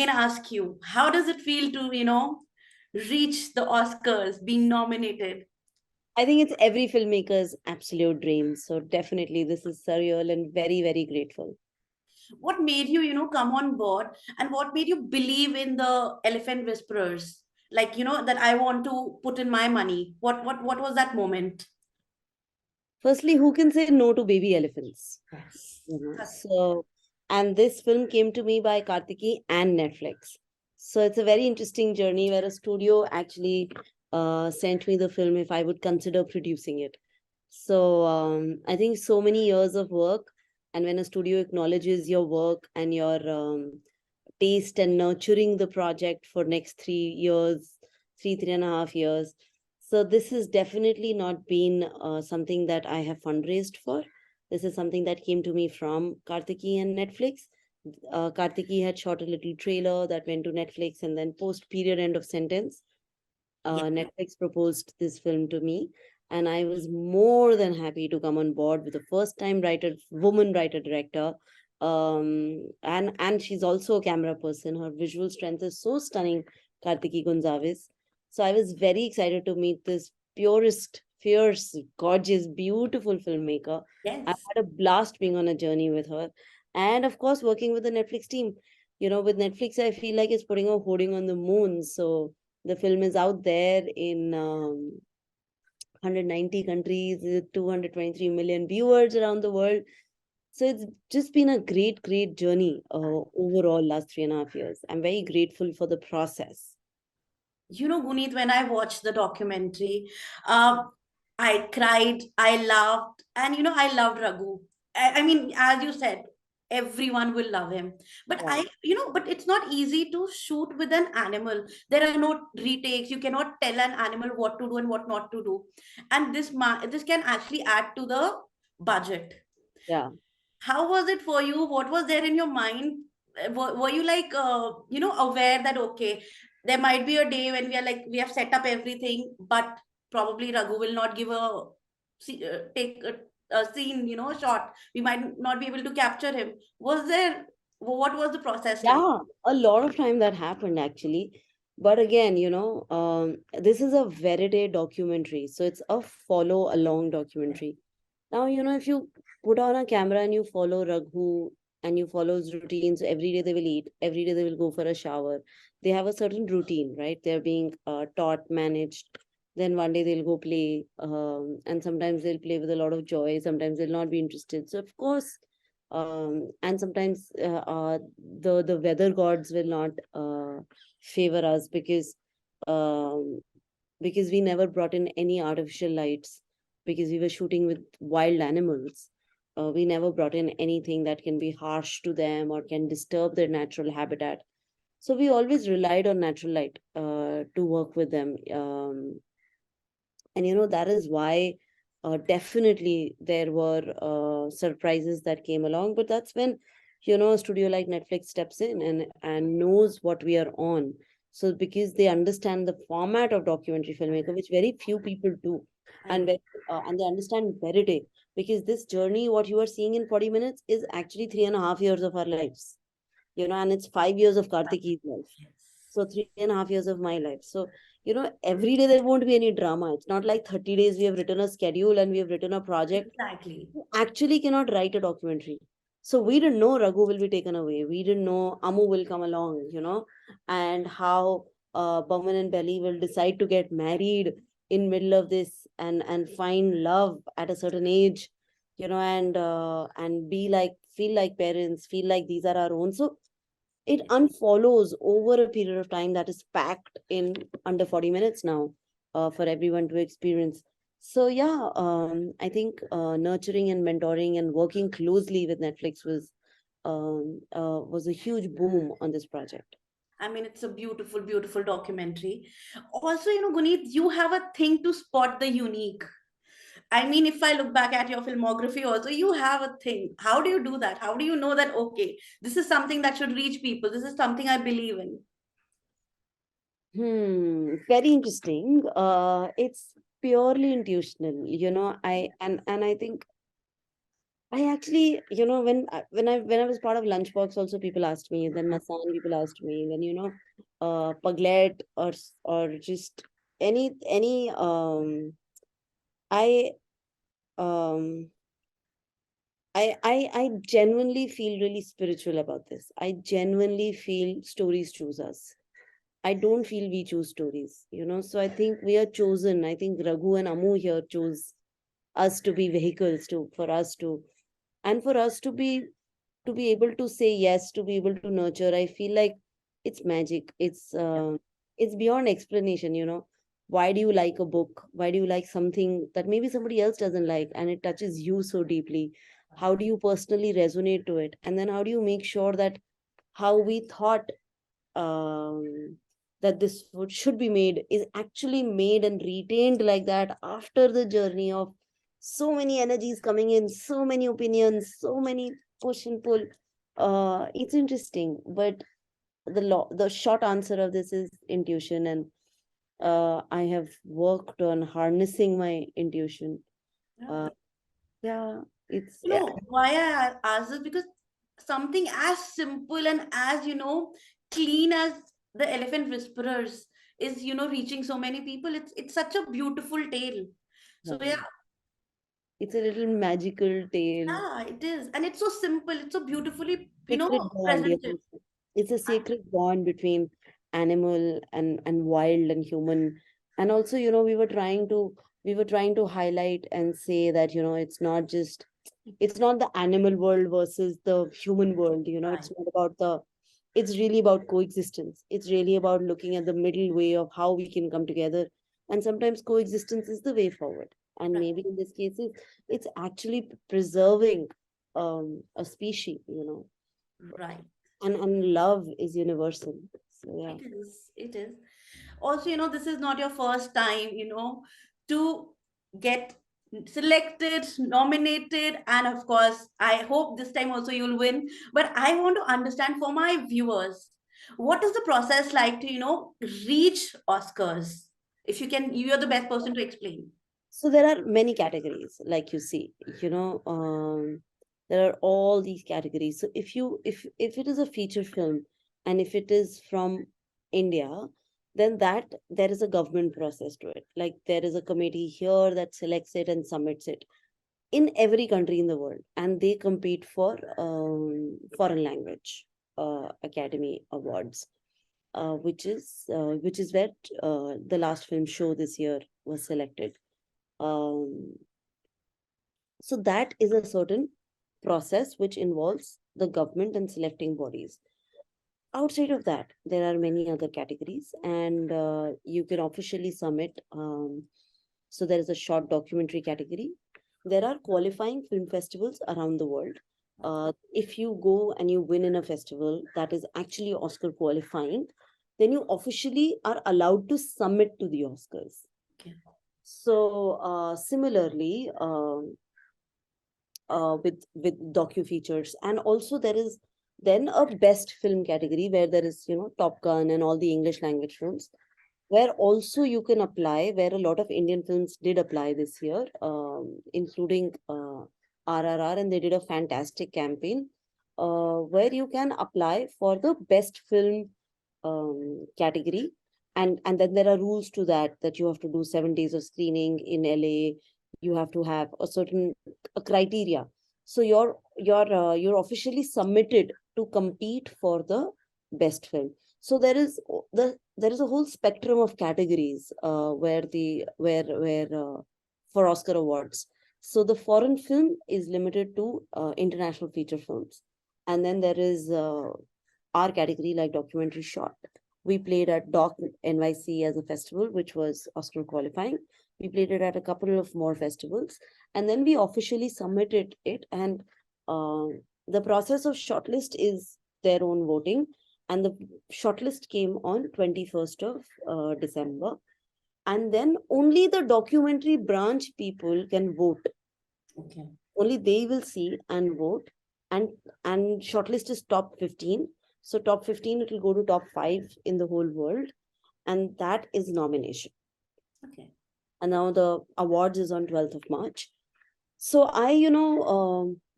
again ask you, how does it feel to, reach the Oscars, being nominated? I think it's every filmmaker's absolute dream. So definitely this is surreal and very, very grateful. What made you, come on board, and what made you believe in the Elephant Whisperers? Like, that I want to put in my money. What was that moment? Firstly, who can say no to baby elephants? Yes. So, and this film came to me by Kartiki and Netflix. So it's a very interesting journey where a studio actually sent me the film if I would consider producing it. So I think so many years of work, and when a studio acknowledges your work and your taste and nurturing the project for next 3 years, 3.5 years. So this has definitely not been something that I have fundraised for. This is something that came to me from Kartiki and Netflix. Kartiki had shot a little trailer that went to Netflix, and then post period end of sentence, Yeah. Netflix proposed this film to me, and I was more than happy to come on board with the first time woman writer director. And she's also a camera person. Her visual strength is so stunning, Kartiki Gonzalez. So I was very excited to meet this purest, fierce, gorgeous, beautiful filmmaker. I Yes. had a blast being on a journey with her, and of course working with the Netflix team. With Netflix, I feel like it's putting a hoarding on the moon. So the film is out there in 190 countries, 223 million viewers around the world. So it's just been a great, great journey overall last 3.5 years. I'm very grateful for the process. Guneet, when I watched the documentary, um, I cried, I laughed, and I loved Raghu. I mean, as you said, everyone will love him. But Yeah. but it's not easy to shoot with an animal. There are no retakes. You cannot tell an animal what to do and what not to do. And this can actually add to the budget. Yeah. How was it for you? What was there in your mind? Were you like aware that okay, there might be a day when we have set up everything, but probably Raghu will not give take a scene, shot. We might not be able to capture him. Was there, what was the process like? Yeah, a lot of time that happened actually. But again, this is a verite documentary. So it's a follow along documentary. Now, if you put on a camera and you follow Raghu and you follow his routines, every day they will eat, every day they will go for a shower. They have a certain routine, right? They're being taught, managed. Then one day they'll go play, and sometimes they'll play with a lot of joy. Sometimes they'll not be interested. So, of course, and sometimes the weather gods will not favor us um, because we never brought in any artificial lights because we were shooting with wild animals. We never brought in anything that can be harsh to them or can disturb their natural habitat. So we always relied on natural light to work with them. And that is why definitely there were surprises that came along. But that's when a studio like Netflix steps in and knows what we are on. So because they understand the format of documentary filmmaker, which very few people do, I and and they understand verite, because this journey what you are seeing in 40 minutes is actually 3.5 years of our lives, and it's 5 years of Kartiki's life. Yes. So 3.5 years of my life. So, every day there won't be any drama. It's not like 30 days we have written a schedule and we have written a project. Exactly. You actually cannot write a documentary. So we didn't know Raghu will be taken away. We didn't know Amu will come along, and how Bowman and Belly will decide to get married in middle of this and find love at a certain age, and be like feel like parents, feel like these are our own. So it unfollows over a period of time that is packed in under 40 minutes now for everyone to experience. So yeah, I think nurturing and mentoring and working closely with Netflix was a huge boom on this project. I mean, it's a beautiful, beautiful documentary. Also, Guneet, you have a thing to spot the unique. I mean, if I look back at your filmography, also, you have a thing. How do you do that? How do you know that, okay, this is something that should reach people? This is something I believe in. Very interesting. It's purely intuitional, I think I actually, when I was part of Lunchbox, also people asked me. Then Masan, people asked me. Then Paglet or just any I um I genuinely feel really spiritual about this. I genuinely feel stories choose us. I don't feel we choose stories. So I think we are chosen. I think Raghu and Amu here chose us to be vehicles to for us to and for us to be able to say yes, to be able to nurture. I feel like it's magic. It's beyond explanation. Why do you like a book? Why do you like something that maybe somebody else doesn't like, and it touches you so deeply? How do you personally resonate to it? And then how do you make sure that how we thought um, that this food should be made is actually made and retained like that after the journey of so many energies coming in, so many opinions, so many push and pull. It's interesting, but the short answer of this is intuition, and I have worked on harnessing my intuition. Yeah. Uh, yeah, it's You know why I asked this? Because something as simple and as, clean as the Elephant Whisperers is, reaching so many people. It's such a beautiful tale. So yeah, it's a little magical tale. yeah, it is. And it's so simple. It's so beautifully, Sacred bond, presented. yes. It's a sacred bond between animal and wild and human. And also, we were trying to highlight and say that, it's not the animal world versus the human world. Right, It's really about coexistence. It's really about looking at the middle way of how we can come together. And sometimes coexistence is the way forward. And right, maybe in this case, it's actually preserving a species. right. And love is universal. So yeah. It is. It is. Also, this is not your first time, to get selected, nominated, and of course, I hope this time also you'll win. But I want to understand for my viewers, what is the process like to, reach Oscars? If you can, you're the best person to explain. So there are many categories, like you see, you know, there are all these categories. So if it is a feature film and if it is from India, then that there is a government process to it. Like there is a committee here that selects it and submits it in every country in the world, and they compete for foreign language Academy Awards, which is where the last film show this year was selected. um, so that is a certain process which involves the government and selecting bodies. Outside of that, there are many other categories, and you can officially submit. So there is a short documentary category. There are qualifying film festivals around the world. If you go and you win in a festival that is actually Oscar qualifying, then you officially are allowed to submit to the Oscars. Okay. So similarly, with docu features, and also there is then a best film category where there is Top Gun and all the English language films, where also you can apply, where a lot of Indian films did apply this year, including RRR, and they did a fantastic campaign where you can apply for the best film category. And then there are rules to that you have to do 7 days of screening in LA. You have to have a certain a criteria. So you're officially submitted to compete for the best film. So there is a whole spectrum of categories where for Oscar awards. So the foreign film is limited to international feature films, and then there is our category like documentary short. We played at Doc NYC as a festival, which was Oscar qualifying. We played it at a couple of more festivals, and then we officially submitted it. And the process of shortlist is their own voting, and the shortlist came on 21st of December. And then only the documentary branch people can vote. Okay. Only they will see and vote. And shortlist is top 15. So top 15, it will go to top 5 in the whole world, and that is nomination. Okay. And now the awards is on 12th of March. So I,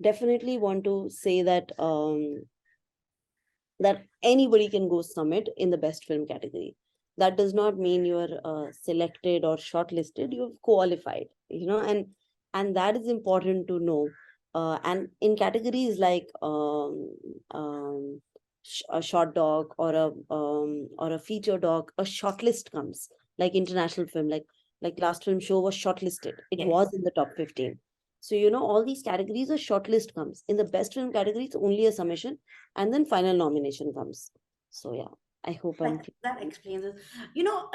definitely want to say that anybody can go summit in the best film category. That does not mean you're selected or shortlisted. You've qualified, and that is important to know. And in categories like a short doc or a feature doc, a shortlist comes, like international film, like last film show was shortlisted. It was Yes. in the top 15. So all these categories, a shortlist comes. In the best film category, it's only a submission, and then final nomination comes. So yeah, I hope I'm That explains it.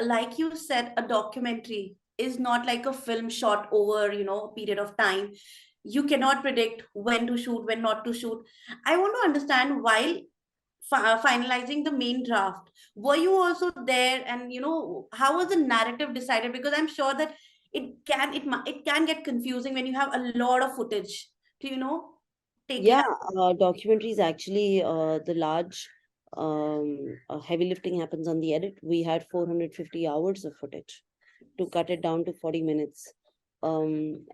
Like you said, a documentary is not like a film shot over, a period of time. You cannot predict when to shoot, when not to shoot. I want to understand, while finalizing the main draft, were you also there? And how was the narrative decided? Because I'm sure that it can get confusing when you have a lot of footage to take it yeah, up. documentaries actually, the large heavy lifting happens on the edit. We had 450 hours of footage to cut it down to 40 minutes,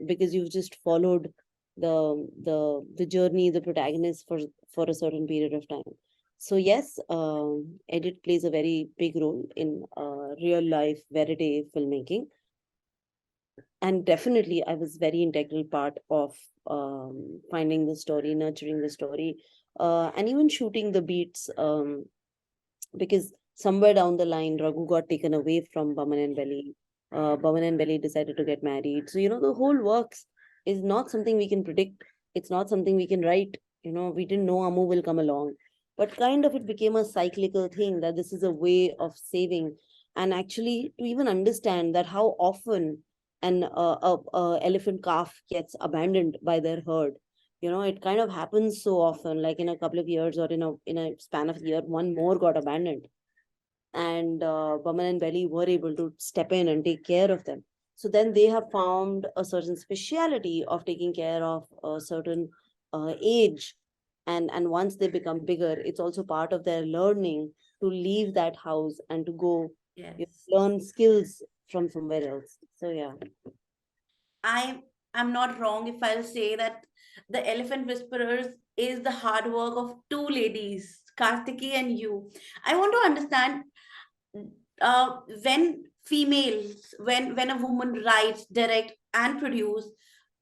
because you've just followed the journey, the protagonist for a certain period of time. So yes, edit plays a very big role in real life verite filmmaking. And definitely I was very integral part of finding the story, nurturing the story, and even shooting the beats, because somewhere down the line Raghu got taken away from Baman and Belly. Baman and Belly decided to get married, so the whole works is not something we can predict. It's not something we can write. We didn't know Amu will come along, but kind of it became a cyclical thing, that this is a way of saving. And actually, to even understand that how often an elephant calf gets abandoned by their herd. It kind of happens so often, like in a couple of years or in a span of a year, one more got abandoned. And Baman and Belly were able to step in and take care of them. So then they have found a certain speciality of taking care of a certain age. And once they become bigger, it's also part of their learning to leave that house and to go Yes. learn skills from somewhere else. So yeah. I am not wrong if I'll say that the Elephant Whisperers is the hard work of two ladies, Kartiki and you. I want to understand, when females, when a woman writes, direct, and produce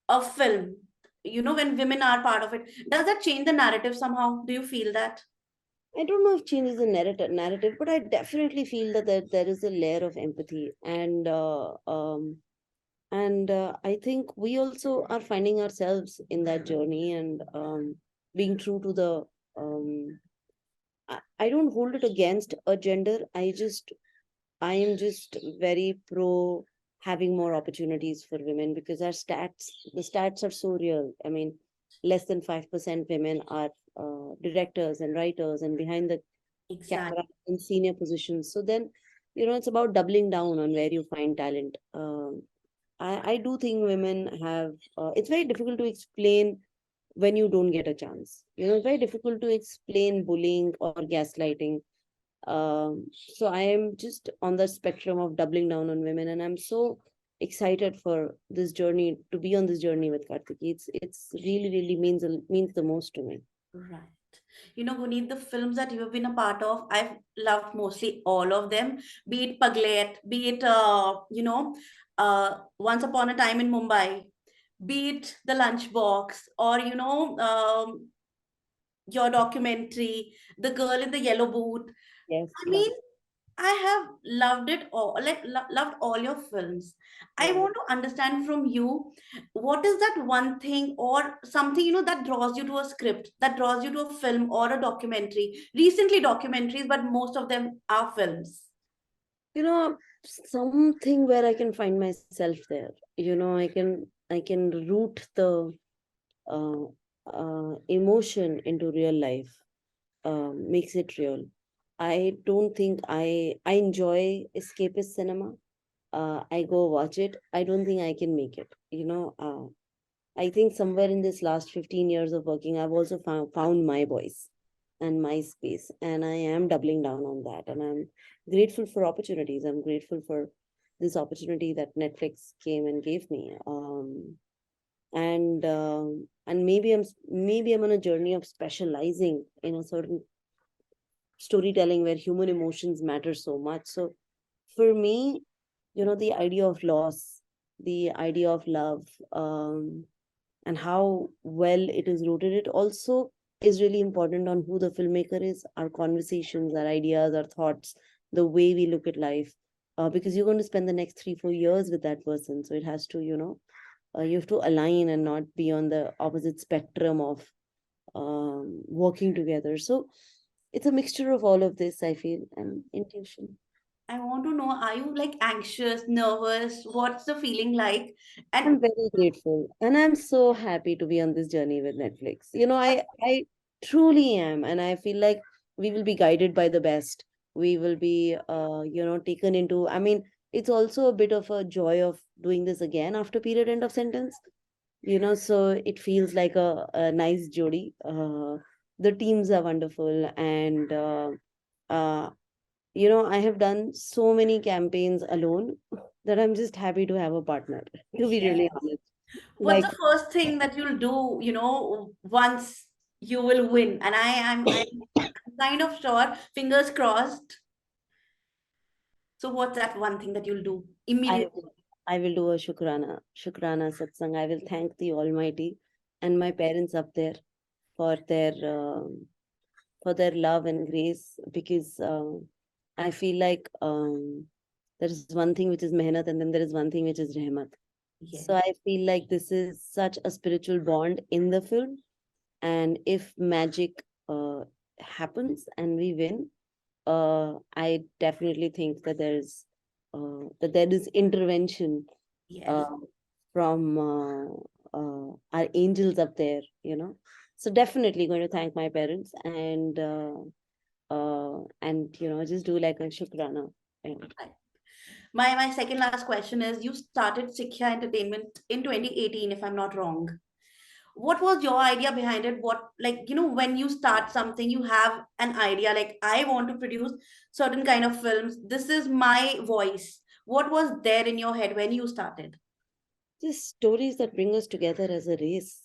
a film, when women are part of it, does that change the narrative somehow? Do you feel that? I don't know if changes the narrative, but I definitely feel that there is a layer of empathy, and I think we also are finding ourselves in that journey, and being true to the. I don't hold it against a gender. I am just very pro having more opportunities for women, because the stats are so real. I mean, less than 5% women are directors and writers and behind the camera Exactly. in senior positions. So then, it's about doubling down on where you find talent. I do think women have, it's very difficult to explain when you don't get a chance. It's very difficult to explain bullying or gaslighting. So I am just on the spectrum of doubling down on women, and I'm so excited for this journey, to be on this journey with Kartiki. It's really, really means the most to me. Right. Guneet, the films that you have been a part of, I've loved mostly all of them, be it Paglet, be it, Once Upon a Time in Mumbai, be it The Lunchbox, or, your documentary, The Girl in the Yellow Boot. Yes, I love mean, it. I have loved it all, like loved all your films. I Right. want to understand from you, what is that one thing or something, that draws you to a script, that draws you to a film or a documentary. Recently documentaries, but most of them are films. you know Something where I can find myself there. I can root the uh, emotion into real life, makes it real. I don't think I enjoy escapist cinema. I go watch it. I don't think I can make it. I think somewhere in this last 15 years of working, I've also found my voice and my space. And I am doubling down on that. And I'm grateful for opportunities. I'm grateful for this opportunity that Netflix came and gave me. And maybe I'm on a journey of specializing in a certain storytelling where human emotions matter so much. So for me, the idea of loss, the idea of love, and how well it is rooted, it also is really important on who the filmmaker is, our conversations, our ideas, our thoughts, the way we look at life. Because you're going to spend the next 3 4 years with that person, so it has to, you have to align and not be on the opposite spectrum of working together. So it's a mixture of all of this, I feel, and intuition. I want to know, are you like anxious, nervous? What's the feeling like? And I'm very grateful, and I'm so happy to be on this journey with Netflix. I truly am, and I feel like we will be guided by the best. We will be, taken into. I mean, it's also a bit of a joy of doing this again after period end of sentence. So it feels like a nice jodi. The teams are wonderful, and uh, I have done so many campaigns alone that I'm just happy to have a partner. To be really yes, honest, what's the like first thing that you'll do, once you will win? And I'm kind of sure, fingers crossed. So what's that one thing that you'll do I immediately? will, I will do a shukrana satsang. I will thank the Almighty and my parents up there for their love and grace, because I feel like there is one thing which is mehnat, and then there is one thing which is rahmat. Yes. So I feel like this is such a spiritual bond in the film, and if magic happens and we win, I definitely think that there is intervention Yes. uh, from our angels up there. So definitely going to thank my parents, and just do like a shukrana. And Right. My second last question is, you started Sikha Entertainment in 2018, if I'm not wrong. What was your idea behind it? What, like, when you start something, you have an idea, like, I want to produce certain kind of films. This is my voice. What was there in your head when you started? just stories that bring us together as a race.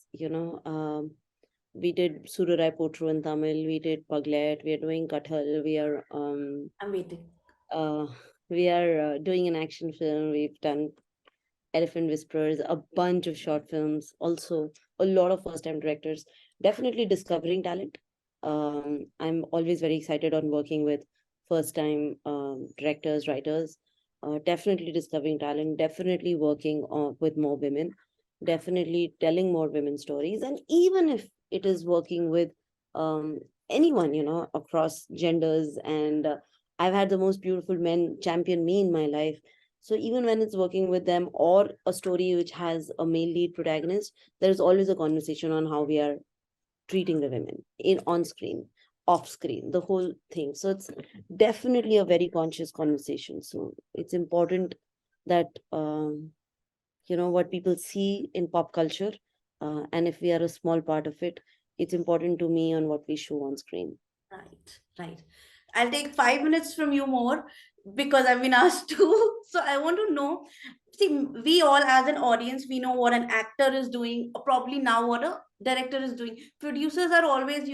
We did Sururai Potru in Tamil, we did Paglet, we are doing Kathal, I'm waiting. uh, doing an action film, we've done Elephant Whisperers, a bunch of short films, also a lot of first time directors, definitely discovering talent. I'm always very excited on working with first time directors, writers, definitely discovering talent, definitely working with more women, definitely telling more women stories. And even if it is working with um, anyone, across genders, and I've had the most beautiful men champion me in my life, so even when it's working with them or a story which has a male lead protagonist, there is always a conversation on how we are treating the women in on screen, off screen, the whole thing. So it's definitely a very conscious conversation. So it's important that what people see in pop culture, and if we are a small part of it, it's important to me on what we show on screen. Right, right. I'll take 5 minutes from you more because I've been asked to. So I want to know. See, we all as an audience, we know what an actor is doing, or probably now what a director is doing. Producers are always,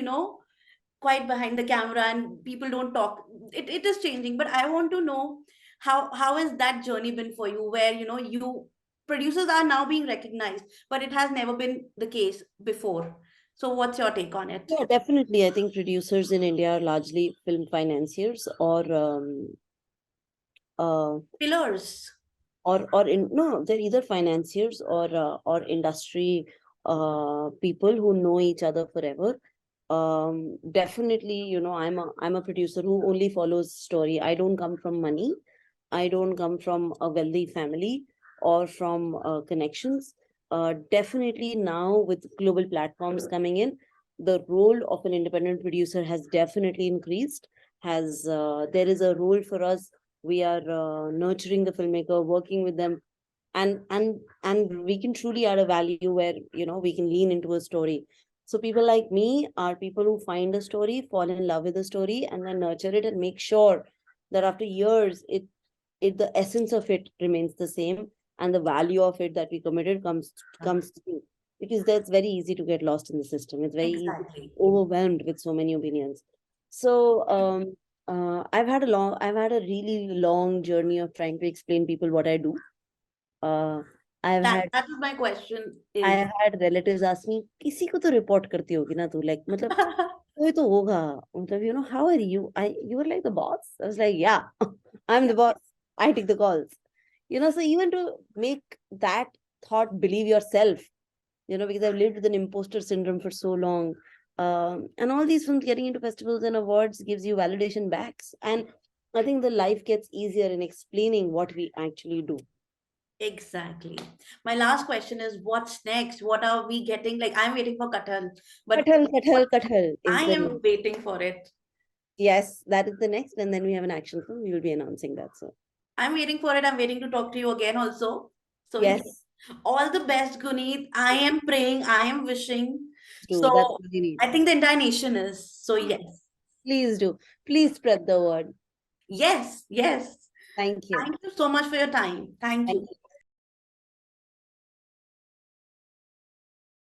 quite behind the camera and people don't talk. It is changing, but I want to know how has that journey been for you, where you producers are now being recognized, but it has never been the case before. So what's your take on it? Yeah, definitely. I think producers in India are largely film financiers, uh, Pillars. or in no, they're either financiers or industry people who know each other forever. Definitely, I'm a producer who only follows story. I don't come from money. I don't come from a wealthy family or from connections. Definitely now with global platforms coming in, the role of an independent producer has definitely increased. Has There is a role for us. We are nurturing the filmmaker, working with them, and we can truly add a value where we can lean into a story. So people like me are people who find a story, fall in love with the story, and then nurture it and make sure that after years it the essence of it remains the same, and the value of it that we committed comes through. because that's very easy to get lost in the system. It's very easy to Exactly. be overwhelmed with so many opinions. So I've had a really long journey of trying to explain people what I do. Uh, I've had That was my question I is. had relatives ask me, किसी को तो report करती होगी ना तू, like मतलब कोई तो होगा, मतलब how are you? You were like the boss. I was like, yeah, I'm the boss. I take the calls. So even to make that thought believe yourself, because I've lived with an imposter syndrome for so long. And all these films getting into festivals and awards gives you validation backs. And I think the life gets easier in explaining what we actually do. Exactly. My last question is, what's next? What are we getting? Like, I'm waiting for Kathal, but Kathal, what kathal, kathal is I the am next. waiting for it. Yes, that is the next. And then we have an action film. We will be announcing that soon. I'm waiting for it. I'm waiting to talk to you again also. So, yes, Yes, all the best, Guneet. I am praying, I am wishing. do. That's So, what we need. I think the entire nation is. So, yes. Please do. Please spread the word. Yes, yes. Thank you. Thank you so much for your time. Thank Thank you. you.